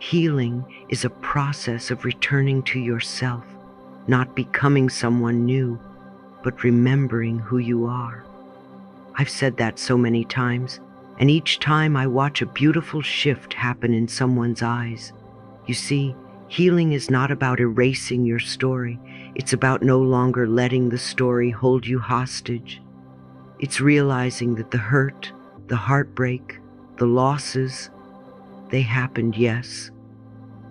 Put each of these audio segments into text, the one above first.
Healing is a process of returning to yourself, not becoming someone new, but remembering who you are. I've said that so many times, and each time I watch a beautiful shift happen in someone's eyes. You see, healing is not about erasing your story. It's about no longer letting the story hold you hostage. It's realizing that the hurt, the heartbreak, the losses, they happened, yes,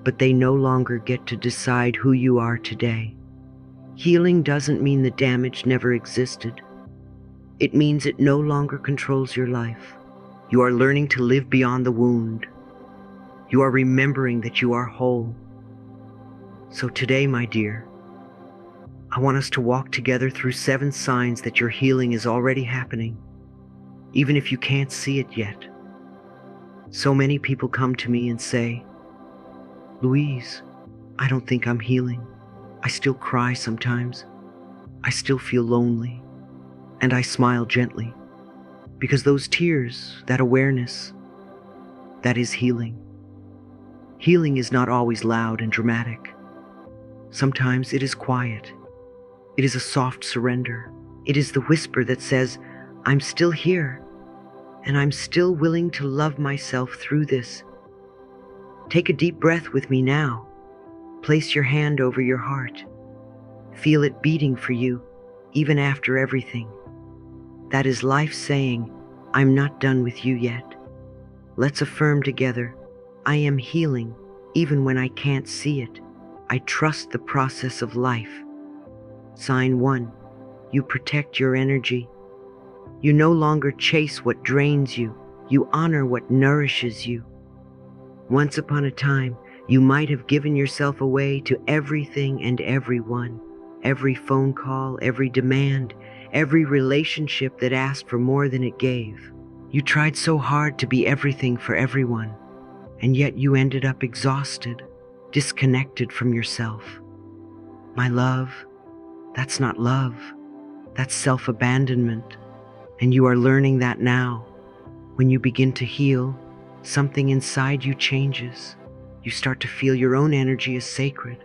but they no longer get to decide who you are today. Healing doesn't mean the damage never existed. It means it no longer controls your life. You are learning to live beyond the wound. You are remembering that you are whole. So today, my dear, I want us to walk together through 7 signs that your healing is already happening, even if you can't see it yet. So many people come to me and say, "Louise, I don't think I'm healing. I still cry sometimes. I still feel lonely." And I smile gently, because those tears, that awareness, that is healing. Healing is not always loud and dramatic. Sometimes it is quiet. It is a soft surrender. It is the whisper that says, "I'm still here, and I'm still willing to love myself through this." Take a deep breath with me now. Place your hand over your heart. Feel it beating for you, even after everything. That is life saying, "I'm not done with you yet." Let's affirm together, "I am healing, even when I can't see it. I trust the process of life." Sign 1, you protect your energy. You no longer chase what drains you. You honor what nourishes you. Once upon a time, you might have given yourself away to everything and everyone. Every phone call, every demand, every relationship that asked for more than it gave. You tried so hard to be everything for everyone, and yet you ended up exhausted, disconnected from yourself. My love, that's not love. That's self-abandonment. And you are learning that now. When you begin to heal, something inside you changes. You start to feel your own energy is sacred.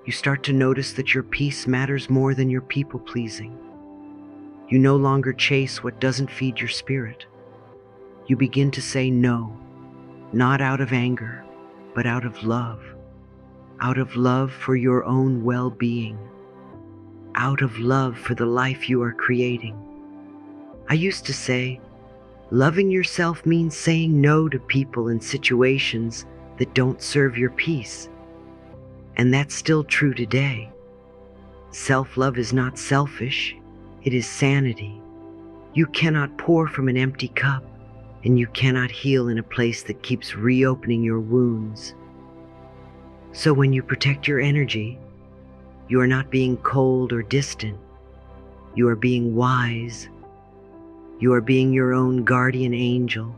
You start to notice that your peace matters more than your people-pleasing. You no longer chase what doesn't feed your spirit. You begin to say no, not out of anger, but out of love. Out of love for your own well-being. Out of love for the life you are creating. I used to say, loving yourself means saying no to people and situations that don't serve your peace. And that's still true today. Self-love is not selfish, it is sanity. You cannot pour from an empty cup, and you cannot heal in a place that keeps reopening your wounds. So when you protect your energy, you are not being cold or distant. You are being wise. You are being your own guardian angel.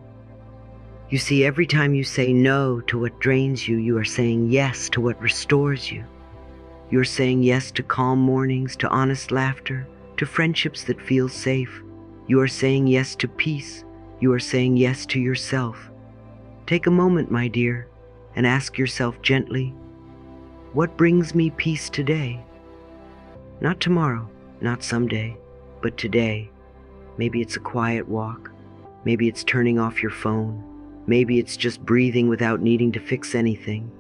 You see, every time you say no to what drains you, you are saying yes to what restores you. You are saying yes to calm mornings, to honest laughter, to friendships that feel safe. You are saying yes to peace. You are saying yes to yourself. Take a moment, my dear, and ask yourself gently, what brings me peace today? Not tomorrow, not someday, but today. Maybe it's a quiet walk. Maybe it's turning off your phone. Maybe it's just breathing without needing to fix anything.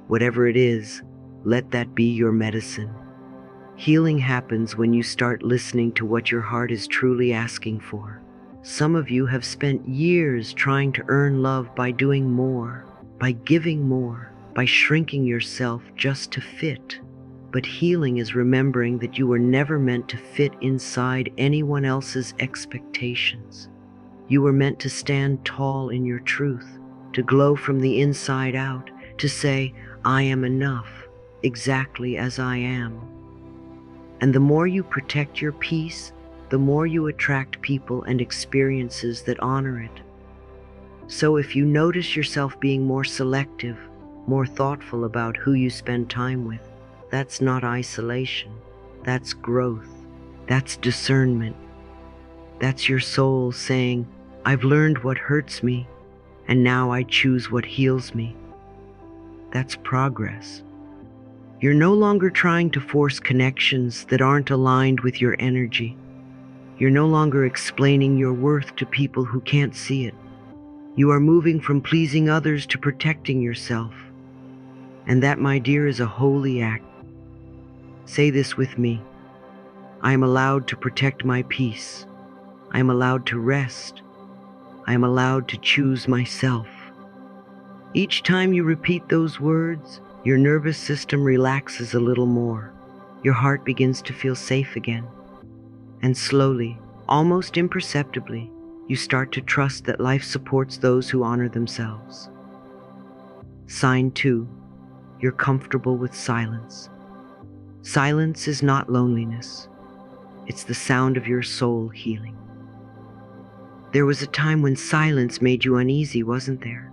Whatever it is, let that be your medicine. Healing happens when you start listening to what your heart is truly asking for. Some of you have spent years trying to earn love by doing more, by giving more, by shrinking yourself just to fit. But healing is remembering that you were never meant to fit inside anyone else's expectations. You were meant to stand tall in your truth, to glow from the inside out, to say, "I am enough, exactly as I am." And the more you protect your peace, the more you attract people and experiences that honor it. So if you notice yourself being more selective, more thoughtful about who you spend time with, that's not isolation. That's growth. That's discernment. That's your soul saying, "I've learned what hurts me, and now I choose what heals me." That's progress. You're no longer trying to force connections that aren't aligned with your energy. You're no longer explaining your worth to people who can't see it. You are moving from pleasing others to protecting yourself. And that, my dear, is a holy act. Say this with me. I am allowed to protect my peace. I am allowed to rest. I am allowed to choose myself. Each time you repeat those words, your nervous system relaxes a little more. Your heart begins to feel safe again. And slowly, almost imperceptibly, you start to trust that life supports those who honor themselves. Sign 2. You're comfortable with silence. Silence is not loneliness. It's the sound of your soul healing. There was a time when silence made you uneasy, wasn't there?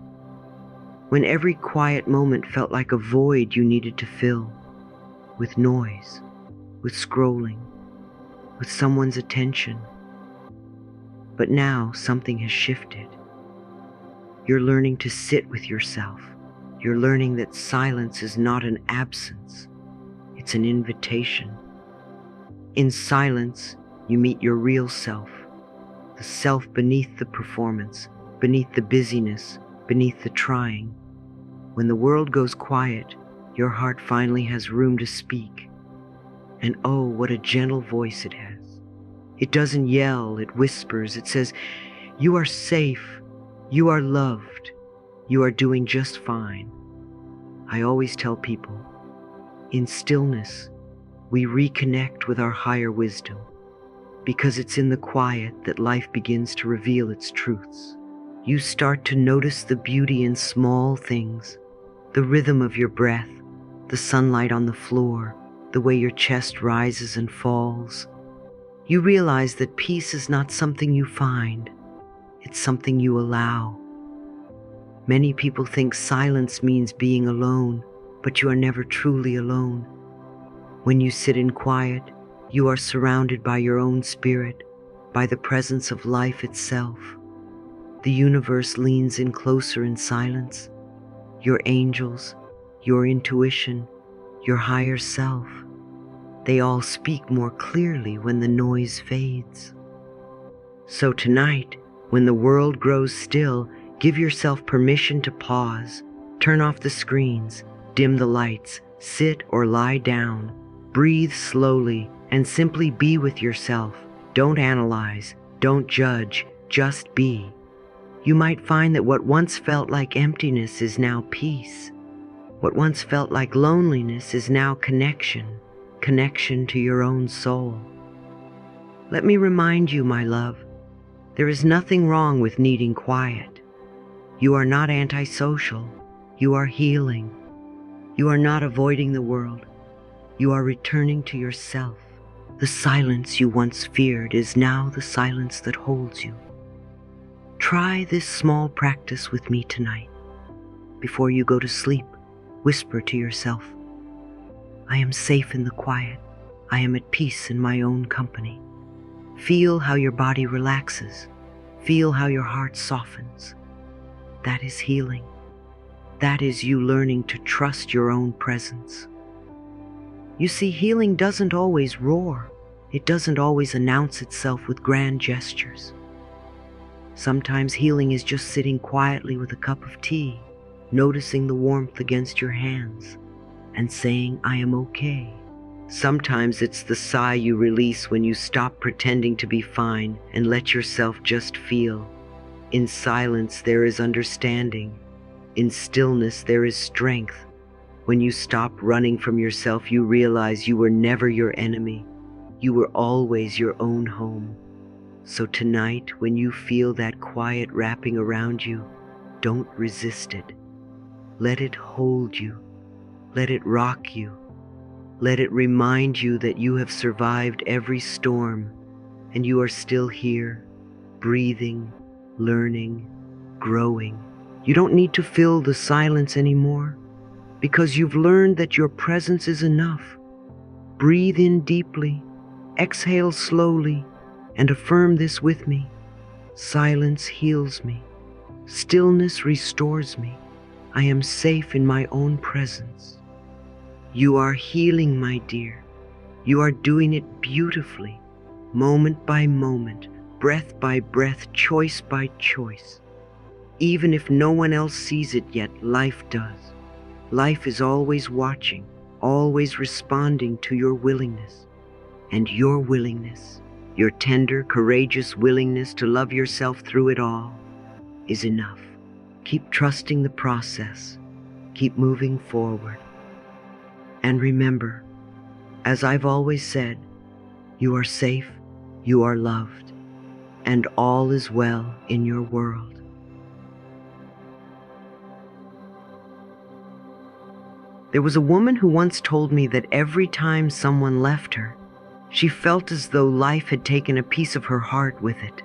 When every quiet moment felt like a void you needed to fill with noise, with scrolling, with someone's attention. But now something has shifted. You're learning to sit with yourself. You're learning that silence is not an absence. It's an invitation. In silence, you meet your real self, the self beneath the performance, beneath the busyness, beneath the trying. When the world goes quiet, your heart finally has room to speak. And oh, what a gentle voice it has. It doesn't yell, it whispers. It says, you are safe, you are loved, you are doing just fine. I always tell people, in stillness, we reconnect with our higher wisdom, because it's in the quiet that life begins to reveal its truths. You start to notice the beauty in small things, the rhythm of your breath, the sunlight on the floor, the way your chest rises and falls. You realize that peace is not something you find, it's something you allow. Many people think silence means being alone, but you are never truly alone. When you sit in quiet, you are surrounded by your own spirit, by the presence of life itself. The universe leans in closer in silence. Your angels, your intuition, your higher self. They all speak more clearly when the noise fades. So tonight, when the world grows still, give yourself permission to pause, turn off the screens, dim the lights, sit or lie down, breathe slowly, and simply be with yourself. Don't analyze, don't judge, just be. You might find that what once felt like emptiness is now peace. What once felt like loneliness is now connection, connection to your own soul. Let me remind you, my love, there is nothing wrong with needing quiet. You are not antisocial. You are healing. You are not avoiding the world. You are returning to yourself. The silence you once feared is now the silence that holds you. Try this small practice with me tonight. Before you go to sleep, whisper to yourself, I am safe in the quiet. I am at peace in my own company. Feel how your body relaxes. Feel how your heart softens. That is healing. That is you learning to trust your own presence. You see, healing doesn't always roar. It doesn't always announce itself with grand gestures. Sometimes healing is just sitting quietly with a cup of tea, noticing the warmth against your hands, and saying, I am okay. Sometimes it's the sigh you release when you stop pretending to be fine and let yourself just feel. In silence there is understanding. In stillness there is strength. When you stop running from yourself, you realize you were never your enemy. You were always your own home. So tonight, when you feel that quiet wrapping around you, don't resist it. Let it hold you. Let it rock you. Let it remind you that you have survived every storm and you are still here, breathing, learning, growing. You don't need to fill the silence anymore because you've learned that your presence is enough. Breathe in deeply, exhale slowly, and affirm this with me. Silence heals me. Stillness restores me. I am safe in my own presence. You are healing, my dear. You are doing it beautifully, moment by moment, breath by breath, choice by choice. Even if no one else sees it yet, life does. Life is always watching, always responding to your willingness. And your willingness, your tender, courageous willingness to love yourself through it all, is enough. Keep trusting the process. Keep moving forward. And remember, as I've always said, you are safe, you are loved, and all is well in your world. There was a woman who once told me that every time someone left her, she felt as though life had taken a piece of her heart with it.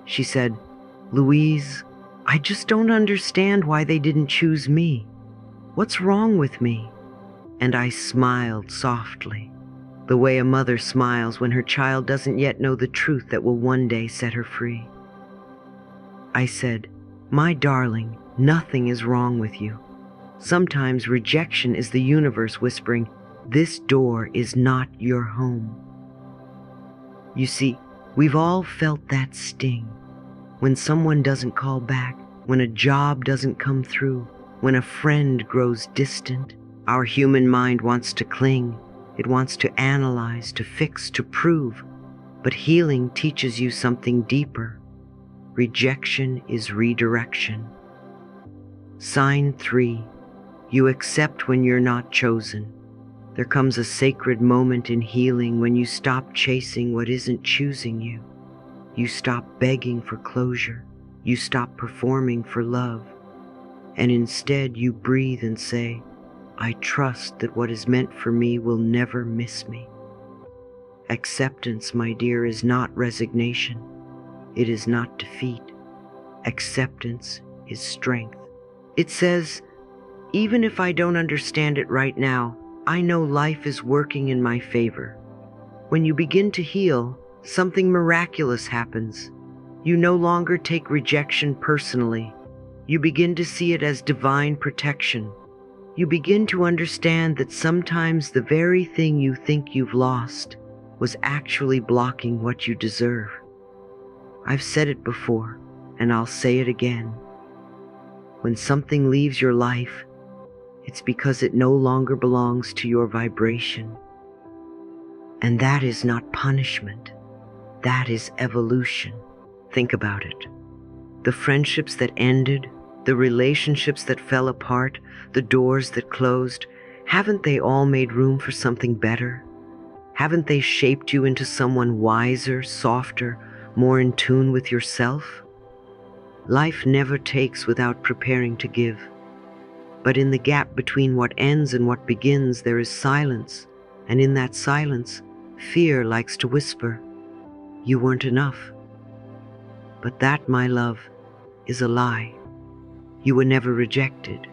She said, "Louise, I just don't understand why they didn't choose me. What's wrong with me?" And I smiled softly, the way a mother smiles when her child doesn't yet know the truth that will one day set her free. I said, "My darling, nothing is wrong with you. Sometimes rejection is the universe whispering, 'This door is not your home.'" You see, we've all felt that sting. When someone doesn't call back, when a job doesn't come through, when a friend grows distant, our human mind wants to cling. It wants to analyze, to fix, to prove. But healing teaches you something deeper. Rejection is redirection. Sign 3. You accept when you're not chosen. There comes a sacred moment in healing when you stop chasing what isn't choosing you. You stop begging for closure. You stop performing for love. And instead you breathe and say, "I trust that what is meant for me will never miss me." Acceptance, my dear, is not resignation. It is not defeat. Acceptance is strength. It says, even if I don't understand it right now, I know life is working in my favor. When you begin to heal, something miraculous happens. You no longer take rejection personally. You begin to see it as divine protection. You begin to understand that sometimes the very thing you think you've lost was actually blocking what you deserve. I've said it before, and I'll say it again. When something leaves your life, it's because it no longer belongs to your vibration. And that is not punishment. That is evolution. Think about it. The friendships that ended, the relationships that fell apart, the doors that closed, haven't they all made room for something better? Haven't they shaped you into someone wiser, softer, more in tune with yourself? Life never takes without preparing to give. But in the gap between what ends and what begins, there is silence. And in that silence, fear likes to whisper, "You weren't enough." But that, my love, is a lie. You were never rejected.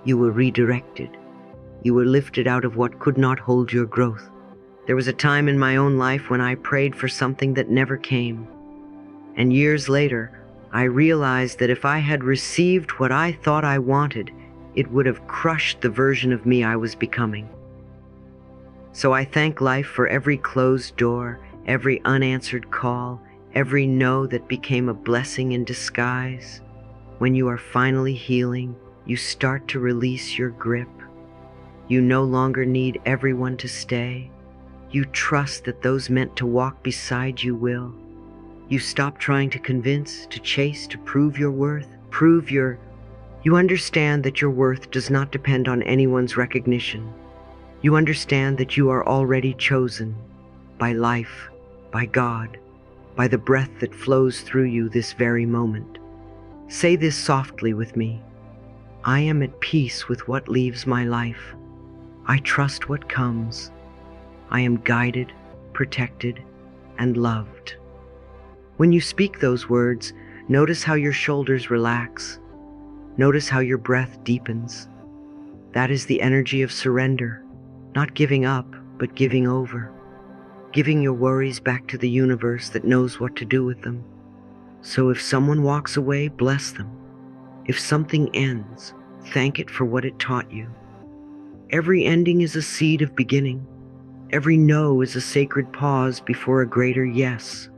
You were redirected. You were lifted out of what could not hold your growth. There was a time in my own life when I prayed for something that never came. And years later, I realized that if I had received what I thought I wanted, it would have crushed the version of me I was becoming. So I thank life for every closed door, every unanswered call, every no that became a blessing in disguise. When you are finally healing, you start to release your grip. You no longer need everyone to stay. You trust that those meant to walk beside you will. You stop trying to convince, to chase, to prove your worth, You understand that your worth does not depend on anyone's recognition. You understand that you are already chosen by life, by God, by the breath that flows through you this very moment. Say this softly with me. I am at peace with what leaves my life. I trust what comes. I am guided, protected, and loved. When you speak those words, notice how your shoulders relax. Notice how your breath deepens. That is the energy of surrender, not giving up, but giving over. Giving your worries back to the universe that knows what to do with them. So if someone walks away, bless them. If something ends, Thank it for what it taught you. Every ending is a seed of beginning. Every no is a sacred pause before a greater yes.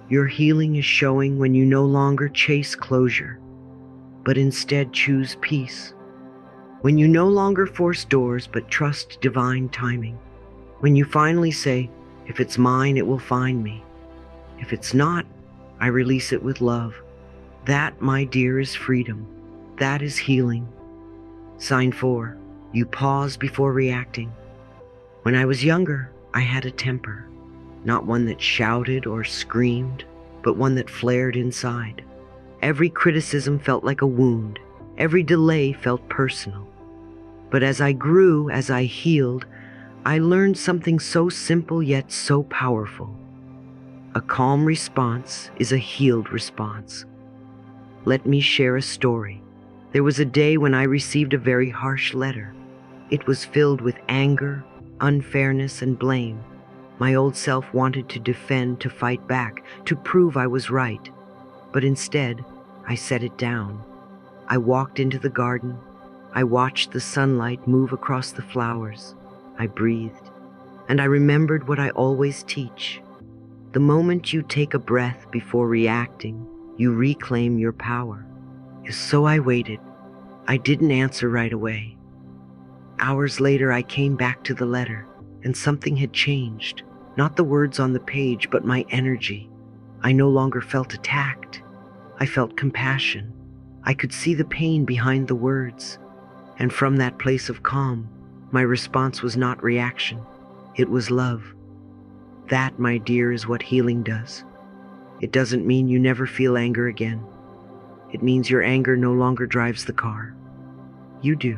Your healing is showing when you no longer chase closure, but instead choose peace. When you no longer force doors, but trust divine timing. When you finally say, if it's mine, it will find me. If it's not, I release it with love. That, my dear, is freedom. That is healing. Sign 4. You pause before reacting. When I was younger, I had a temper. Not one that shouted or screamed, but one that flared inside. Every criticism felt like a wound. Every delay felt personal. But as I grew, as I healed, I learned something so simple yet so powerful. A calm response is a healed response. Let me share a story. There was a day when I received a very harsh letter. It was filled with anger, unfairness, and blame. My old self wanted to defend, to fight back, to prove I was right. But instead, I set it down. I walked into the garden. I watched the sunlight move across the flowers. I breathed, and I remembered what I always teach. The moment you take a breath before reacting, you reclaim your power. So I waited. I didn't answer right away. Hours later, I came back to the letter, and something had changed. Not the words on the page, but my energy. I no longer felt attacked. I felt compassion. I could see the pain behind the words. And from that place of calm, my response was not reaction. It was love. That, my dear, is what healing does. It doesn't mean you never feel anger again. It means your anger no longer drives the car. You do.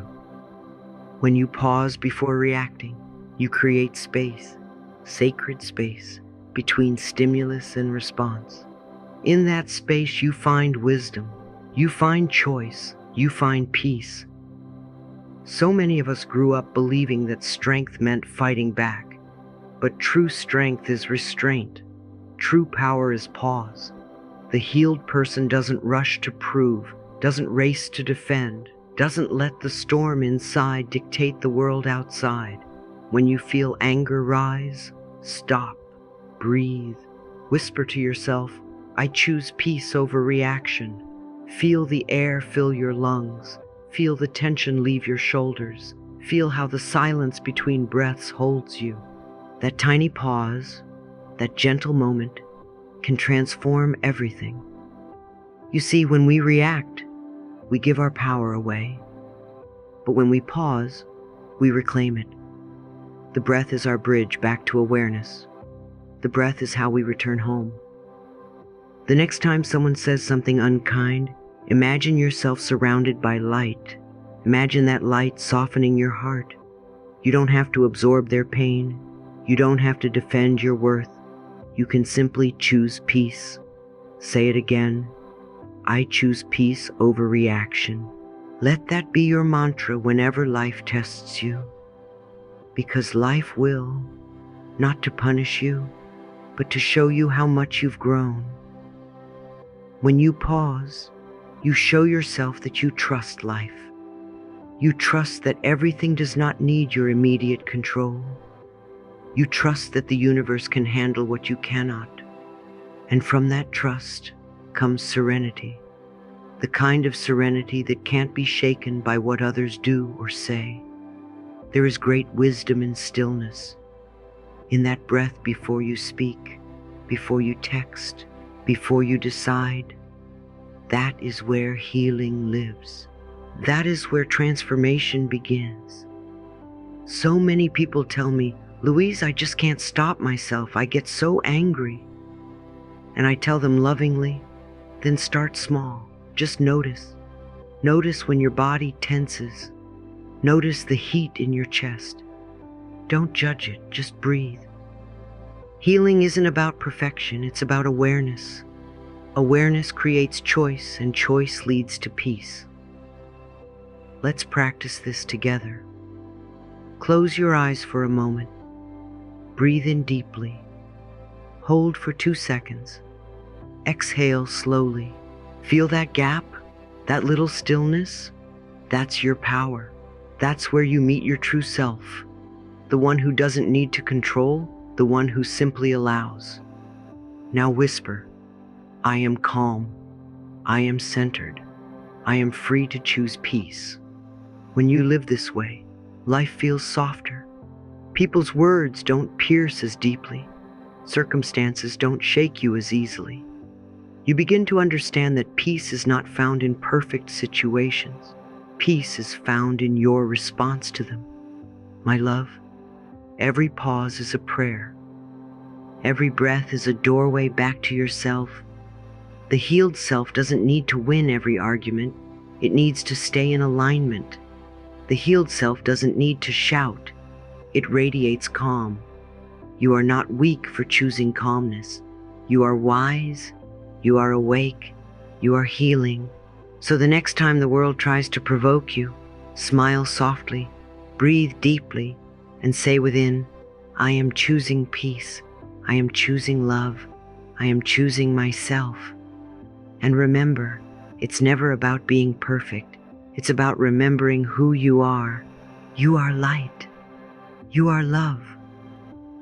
When you pause before reacting, you create space, sacred space, between stimulus and response. In that space, you find wisdom, you find choice, you find peace. So many of us grew up believing that strength meant fighting back, but true strength is restraint. True power is pause. The healed person doesn't rush to prove, doesn't race to defend, doesn't let the storm inside dictate the world outside. When you feel anger rise, stop, breathe, whisper to yourself, I choose peace over reaction. Feel the air fill your lungs. Feel the tension leave your shoulders. Feel how the silence between breaths holds you. That tiny pause, that gentle moment, can transform everything. You see, when we react, we give our power away. But when we pause, we reclaim it. The breath is our bridge back to awareness. The breath is how we return home. The next time someone says something unkind, imagine yourself surrounded by light. Imagine that light softening your heart. You don't have to absorb their pain. You don't have to defend your worth. You can simply choose peace. Say it again. I choose peace over reaction. Let that be your mantra whenever life tests you. Because life will, not to punish you, but to show you how much you've grown. When you pause, you show yourself that you trust life. You trust that everything does not need your immediate control. You trust that the universe can handle what you cannot. And from that trust comes serenity, the kind of serenity that can't be shaken by what others do or say. There is great wisdom in stillness, in that breath before you speak, before you text, before you decide. That is where healing lives. That is where transformation begins. So many people tell me, Louise, I just can't stop myself. I get so angry. And I tell them lovingly, then start small. Just notice. Notice when your body tenses. Notice the heat in your chest. Don't judge it, just breathe. Healing isn't about perfection, it's about awareness. Awareness creates choice, and choice leads to peace. Let's practice this together. Close your eyes for a moment. Breathe in deeply. Hold for 2 seconds. Exhale slowly. Feel that gap, that little stillness. That's your power. That's where you meet your true self. The one who doesn't need to control, the one who simply allows. Now whisper, I am calm. I am centered. I am free to choose peace. When you live this way, life feels softer. People's words don't pierce as deeply. Circumstances don't shake you as easily. You begin to understand that peace is not found in perfect situations. Peace is found in your response to them. My love, every pause is a prayer. Every breath is a doorway back to yourself. The healed self doesn't need to win every argument. It needs to stay in alignment. The healed self doesn't need to shout. It radiates calm. You are not weak for choosing calmness. You are wise. You are awake. You are healing. So the next time the world tries to provoke you, smile softly, breathe deeply, and say within, I am choosing peace. I am choosing love. I am choosing myself. And remember, it's never about being perfect. It's about remembering who you are. You are light. You are love.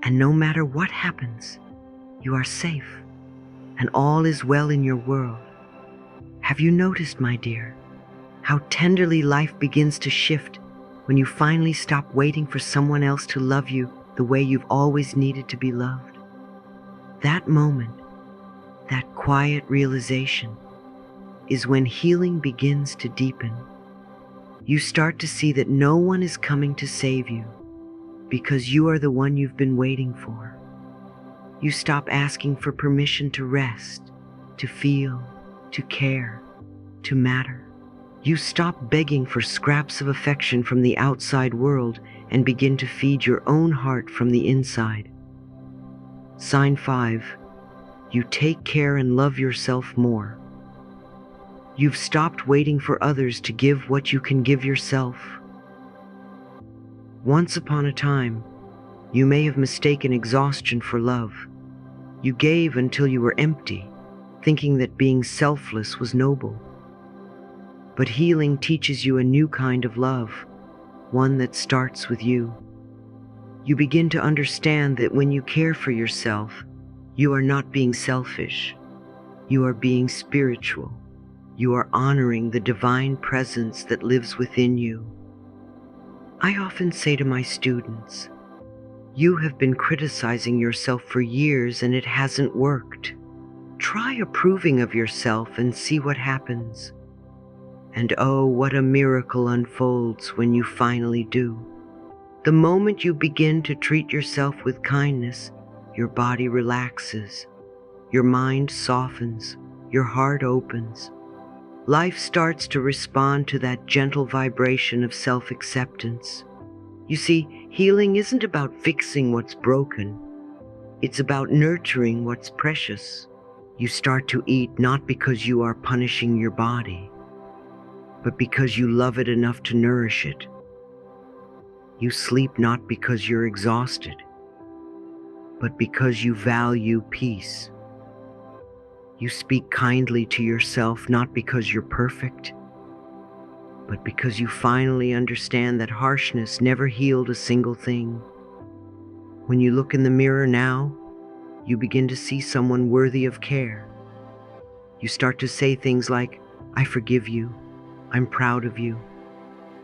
And no matter what happens, you are safe. And all is well in your world. Have you noticed, my dear, how tenderly life begins to shift when you finally stop waiting for someone else to love you the way you've always needed to be loved? That moment, that quiet realization, is when healing begins to deepen. You start to see that no one is coming to save you because you are the one you've been waiting for. You stop asking for permission to rest, to feel, to care, to matter. You stop begging for scraps of affection from the outside world and begin to feed your own heart from the inside. Sign 5. You take care and love yourself more. You've stopped waiting for others to give what you can give yourself. Once upon a time, you may have mistaken exhaustion for love. You gave until you were empty, thinking that being selfless was noble. But healing teaches you a new kind of love, one that starts with you. You begin to understand that when you care for yourself, you are not being selfish. You are being spiritual. You are honoring the divine presence that lives within you. I often say to my students, you have been criticizing yourself for years and it hasn't worked. Try approving of yourself and see what happens. And oh, what a miracle unfolds when you finally do. The moment you begin to treat yourself with kindness, your body relaxes, your mind softens, your heart opens. Life starts to respond to that gentle vibration of self-acceptance. You see, healing isn't about fixing what's broken. It's about nurturing what's precious. You start to eat not because you are punishing your body, but because you love it enough to nourish it. You sleep not because you're exhausted, but because you value peace. You speak kindly to yourself not because you're perfect, but because you finally understand that harshness never healed a single thing. When you look in the mirror now, you begin to see someone worthy of care. You start to say things like, I forgive you, I'm proud of you,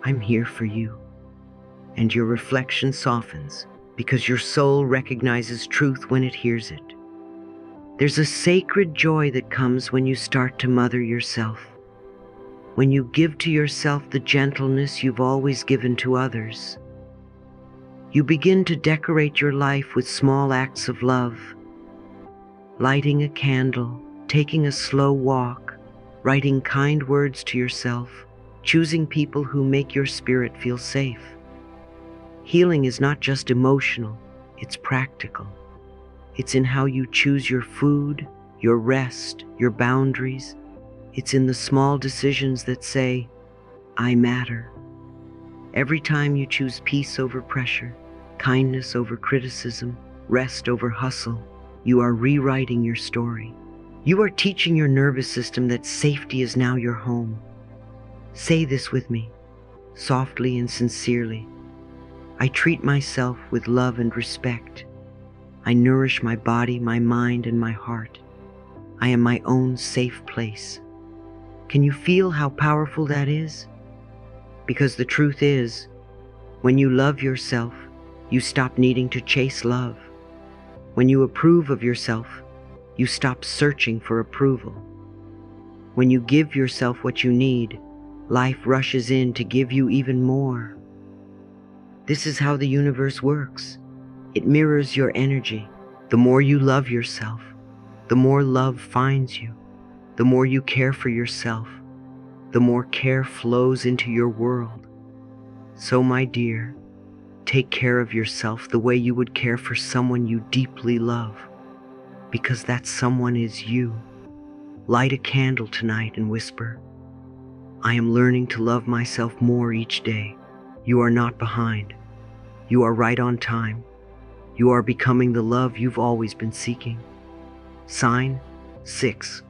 I'm here for you. And your reflection softens because your soul recognizes truth when it hears it. There's a sacred joy that comes when you start to mother yourself. When you give to yourself the gentleness you've always given to others. You begin to decorate your life with small acts of love. Lighting a candle, taking a slow walk, writing kind words to yourself, choosing people who make your spirit feel safe. Healing is not just emotional, it's practical. It's in how you choose your food, your rest, your boundaries. It's in the small decisions that say, I matter. Every time you choose peace over pressure, kindness over criticism, rest over hustle, you are rewriting your story. You are teaching your nervous system that safety is now your home. Say this with me. softly and sincerely. I treat myself with love and respect. I nourish my body, my mind, and my heart. I am my own safe place. Can you feel how powerful that is? Because the truth is, when you love yourself, you stop needing to chase love. When you approve of yourself, you stop searching for approval. When you give yourself what you need, life rushes in to give you even more. This is how the universe works. It mirrors your energy. The more you love yourself, the more love finds you. The more you care for yourself, the more care flows into your world. So, my dear, take care of yourself the way you would care for someone you deeply love, because that someone is you. Light a candle tonight and whisper, I am learning to love myself more each day. You are not behind. You are right on time. You are becoming the love you've always been seeking. Sign 6.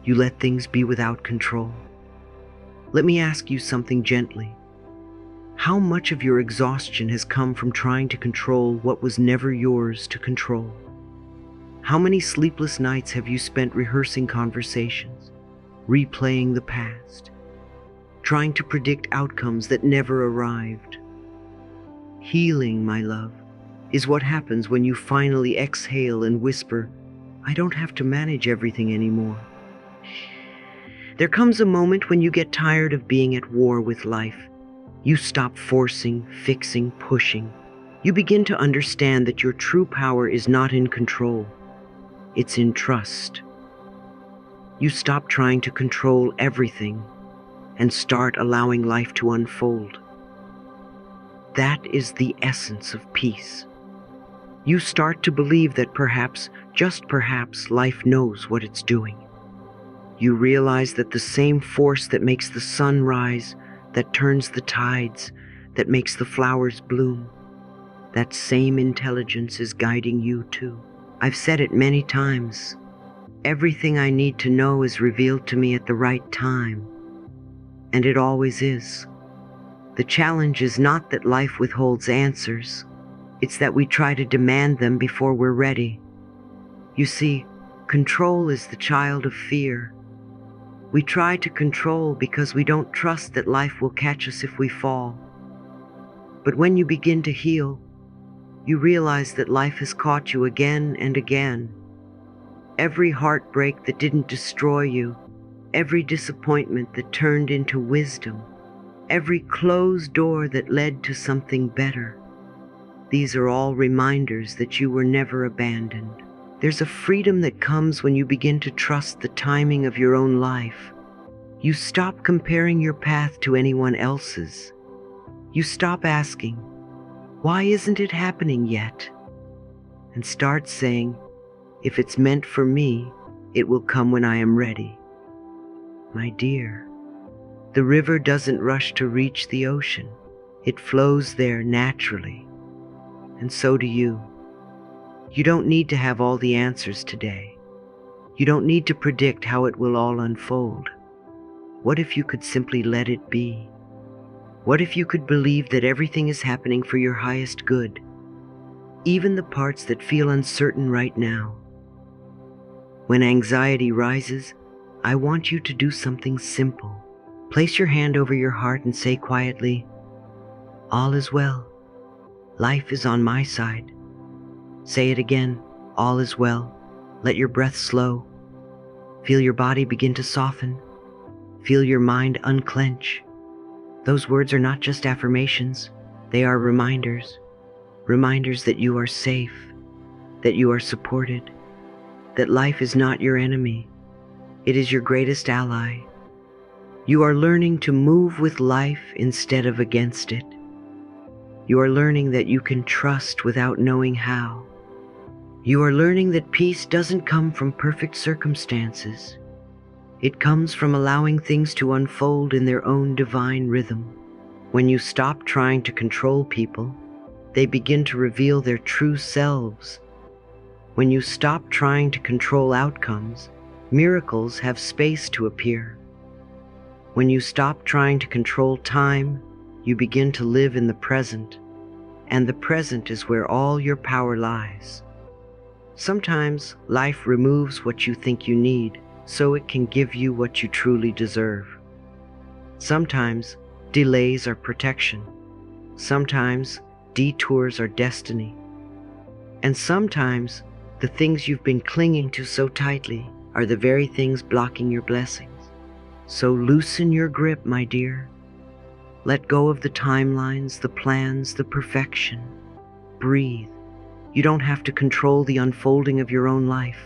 You let things be without control. Let me ask you something gently. How much of your exhaustion has come from trying to control what was never yours to control? How many sleepless nights have you spent rehearsing conversations, replaying the past, trying to predict outcomes that never arrived? Healing, my love, is what happens when you finally exhale and whisper, I don't have to manage everything anymore. There comes a moment when you get tired of being at war with life. You stop forcing, fixing, pushing. You begin to understand that your true power is not in control. It's in trust. You stop trying to control everything and start allowing life to unfold. That is the essence of peace. You start to believe that perhaps, just perhaps, life knows what it's doing. You realize that the same force that makes the sun rise, that turns the tides, that makes the flowers bloom, that same intelligence is guiding you too. I've said it many times. Everything I need to know is revealed to me at the right time. And it always is. The challenge is not that life withholds answers. It's that we try to demand them before we're ready. You see, control is the child of fear. We try to control because we don't trust that life will catch us if we fall. But when you begin to heal, you realize that life has caught you again and again. Every heartbreak that didn't destroy you, every disappointment that turned into wisdom, every closed door that led to something better. These are all reminders that you were never abandoned. There's a freedom that comes when you begin to trust the timing of your own life. You stop comparing your path to anyone else's. You stop asking, why isn't it happening yet? And start saying, if it's meant for me, it will come when I am ready. My dear, the river doesn't rush to reach the ocean. It flows there naturally. And so do you. You don't need to have all the answers today. You don't need to predict how it will all unfold. What if you could simply let it be? What if you could believe that everything is happening for your highest good, even the parts that feel uncertain right now? When anxiety rises, I want you to do something simple. Place your hand over your heart and say quietly, all is well. Life is on my side. Say it again, all is well. Let your breath slow. Feel your body begin to soften. Feel your mind unclench. Those words are not just affirmations. They are reminders. Reminders that you are safe, that you are supported, that life is not your enemy. It is your greatest ally. You are learning to move with life instead of against it. You are learning that you can trust without knowing how. You are learning that peace doesn't come from perfect circumstances. It comes from allowing things to unfold in their own divine rhythm. When you stop trying to control people, they begin to reveal their true selves. When you stop trying to control outcomes, miracles have space to appear. When you stop trying to control time, You begin to live in the present, and the present is where all your power lies. Sometimes life removes what you think you need so it can give you what you truly deserve. Sometimes delays are protection. Sometimes detours are destiny. And sometimes the things you've been clinging to so tightly are the very things blocking your blessings. So loosen your grip, my dear. Let go of the timelines, the plans, the perfection. Breathe. You don't have to control the unfolding of your own life.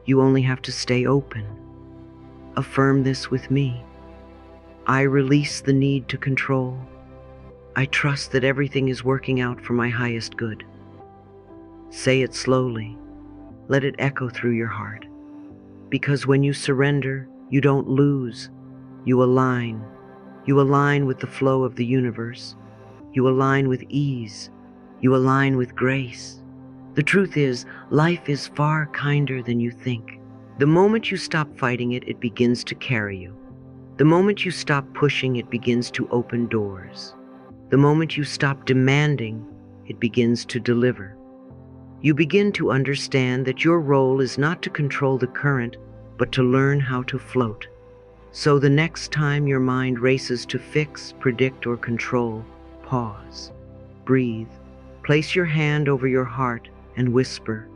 You only have to stay open. Affirm this with me. I release the need to control. I trust that everything is working out for my highest good. Say it slowly. Let it echo through your heart. Because when you surrender, you don't lose. You align. You align with the flow of the universe. You align with ease. You align with grace. The truth is, life is far kinder than you think. The moment you stop fighting it, it begins to carry you. The moment you stop pushing, it begins to open doors. The moment you stop demanding, it begins to deliver. You begin to understand that your role is not to control the current, but to learn how to float. So the next time your mind races to fix, predict, or control, pause, breathe, place your hand over your heart and whisper,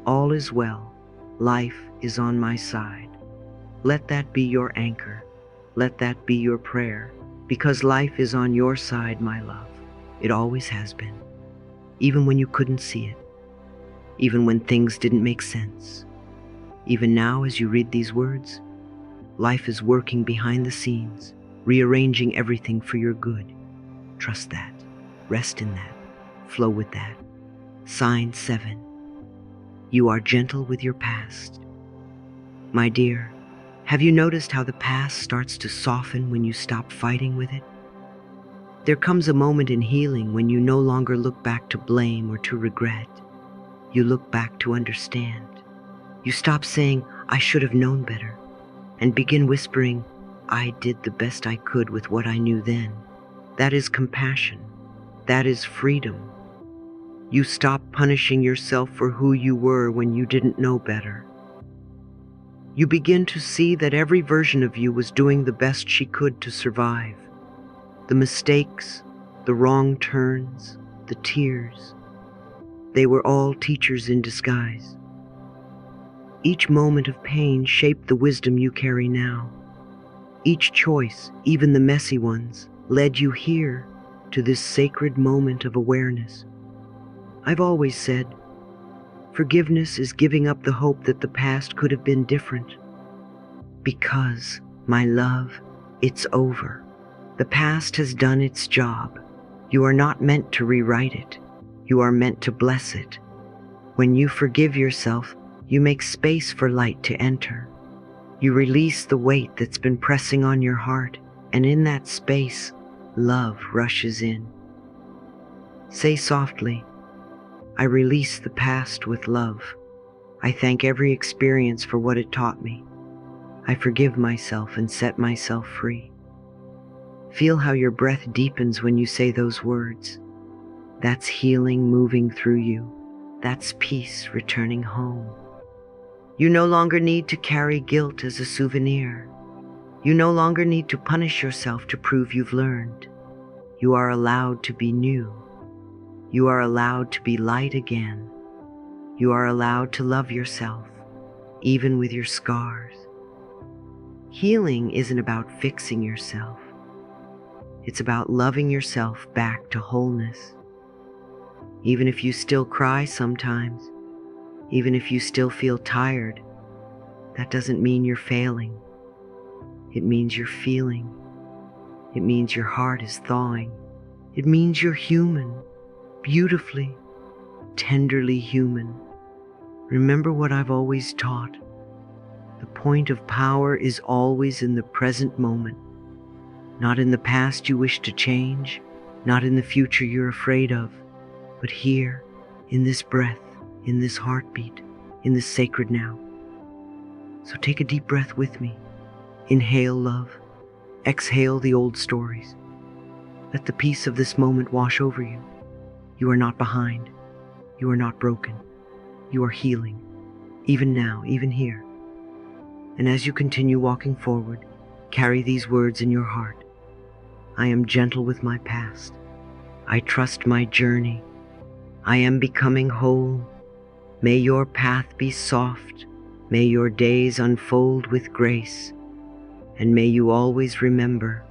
"All is well. Life is on my side." Let that be your anchor. Let that be your prayer, because life is on your side, my love. It always has been, even when you couldn't see it, even when things didn't make sense. Even now, as you read these words, life is working behind the scenes, rearranging everything for your good. Trust that. Rest in that. Flow with that. Sign 7. You are gentle with your past. My dear, have you noticed how the past starts to soften when you stop fighting with it? There comes a moment in healing when you no longer look back to blame or to regret. You look back to understand. You stop saying, "I should have known better," and begin whispering, "I did the best I could with what I knew then." That is compassion. That is freedom. You stop punishing yourself for who you were when you didn't know better. You begin to see that every version of you was doing the best she could to survive. The mistakes, the wrong turns, the tears, they were all teachers in disguise. Each moment of pain shaped the wisdom you carry now. Each choice, even the messy ones, led you here to this sacred moment of awareness. I've always said, forgiveness is giving up the hope that the past could have been different. Because, my love, it's over. The past has done its job. You are not meant to rewrite it. You are meant to bless it. When you forgive yourself, you make space for light to enter. You release the weight that's been pressing on your heart, and in that space, love rushes in. Say softly, "I release the past with love. I thank every experience for what it taught me. I forgive myself and set myself free." Feel how your breath deepens when you say those words. That's healing moving through you. That's peace returning home. You no longer need to carry guilt as a souvenir. You no longer need to punish yourself to prove you've learned. You are allowed to be new. You are allowed to be light again. You are allowed to love yourself, even with your scars. Healing isn't about fixing yourself. It's about loving yourself back to wholeness. Even if you still cry sometimes, even if you still feel tired, that doesn't mean you're failing. It means you're feeling. It means your heart is thawing. It means you're human, beautifully, tenderly human. Remember what I've always taught. The point of power is always in the present moment, not in the past you wish to change, not in the future you're afraid of, but here, in this breath, in this heartbeat, in this sacred now. So take a deep breath with me. Inhale love. Exhale the old stories. Let the peace of this moment wash over you. You are not behind. You are not broken. You are healing, even now, even here. And as you continue walking forward, carry these words in your heart. I am gentle with my past. I trust my journey. I am becoming whole. May your path be soft. May your days unfold with grace. And may you always remember,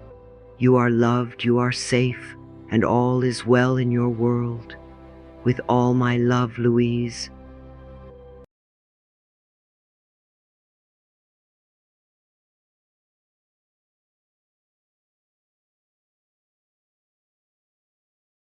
you are loved, you are safe, and all is well in your world. With all my love, Louise.